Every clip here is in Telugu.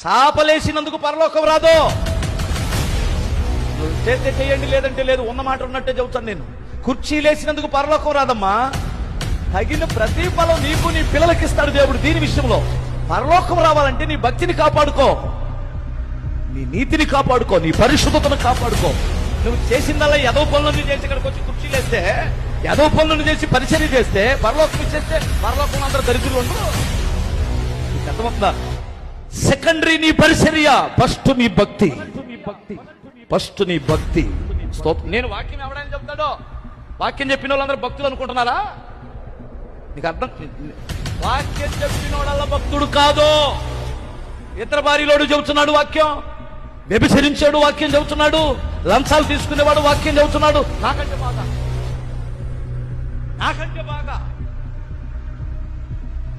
చాపలేసినందుకు పరలోకం రాదు. చేస్తే చేయండి, లేదంటే లేదు. ఉన్న మాట ఉన్నట్టే చెబుతాను నేను. కుర్చీలేసినందుకు పరలోకం రాదమ్మా. తగిన ప్రతిఫలం నీకు నీ పిల్లలకి ఇస్తాడు దేవుడు. దీని విషయంలో పరలోకం రావాలంటే నీ భక్తిని కాపాడుకో, నీ నీతిని కాపాడుకో, నీ పరిశుద్ధతను కాపాడుకో. నువ్వు చేసిందల్లా ఎదవ పనులను చేసి ఇక్కడికి వచ్చి కుర్చీలేస్తే, ఎదవ పనులను చేసి పరిచర్య చేస్తే పరలోకం ఇచ్చేస్తే పరలోకం అందరూ దరిద్రులు ఉండరు. అర్థమవుతుందా? సెకండరీ నీ పరిచర్య, ఫస్ట్ నీ భక్తి, ఫస్ట్ నీ భక్తి. నేను వాక్యం ఎవడని చెప్తాడో, వాక్యం చెప్పిన వాళ్ళందరూ భక్తులు అనుకుంటున్నారా? నీకు అర్థం? వాక్యం చెప్పిన వాళ్ళ భక్తుడు కాదు. ఇతర భార్యలోడు చెబుతున్నాడు వాక్యం, వ్యభిచరించాడు వాక్యం చెబుతున్నాడు, లంచాలు తీసుకునేవాడు వాక్యం చెబుతున్నాడు. నాకంటే బాగా, నాకంటే బాగా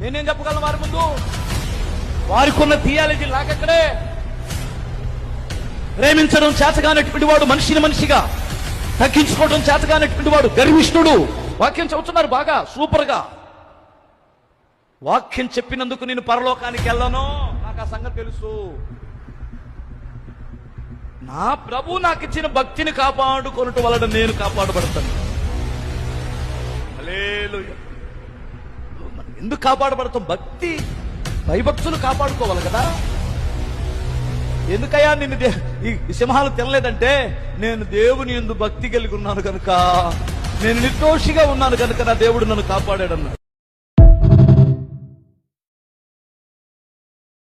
నేనేం చెప్పగలను వారి ముందు? వారికి ఉన్న థియాలజీ నాకెక్కడే. ప్రేమించడం చేతగానటువంటి వాడు మనిషిని మనిషిగా, తగ్గించుకోవడం చేతగానటువంటి వాడు గర్విష్ఠుడు. వాక్యం చెబుతున్నారు బాగా, సూపర్ గా. వాక్యం చెప్పినందుకు నేను పరలోకానికి వెళ్ళను, నాకు ఆ సంగతి తెలుసు. నా ప్రభు నాకు ఇచ్చిన భక్తిని కాపాడుకొనటం వలన నేను కాపాడబడతాను. హల్లెలూయా. ఎందుకు కాపాడబడతాం? భక్తి, భయభక్తులు కాపాడుకోవాలి కదా. ఎందుకయ్యా నిన్ను ఈ సింహాలు తినలేదంటే, నేను దేవుని యందు భక్తి కలిగి ఉన్నాను కనుక, నేను నిర్దోషిగా ఉన్నాను కనుక నా దేవుడు నన్ను కాపాడాడన్నాడు.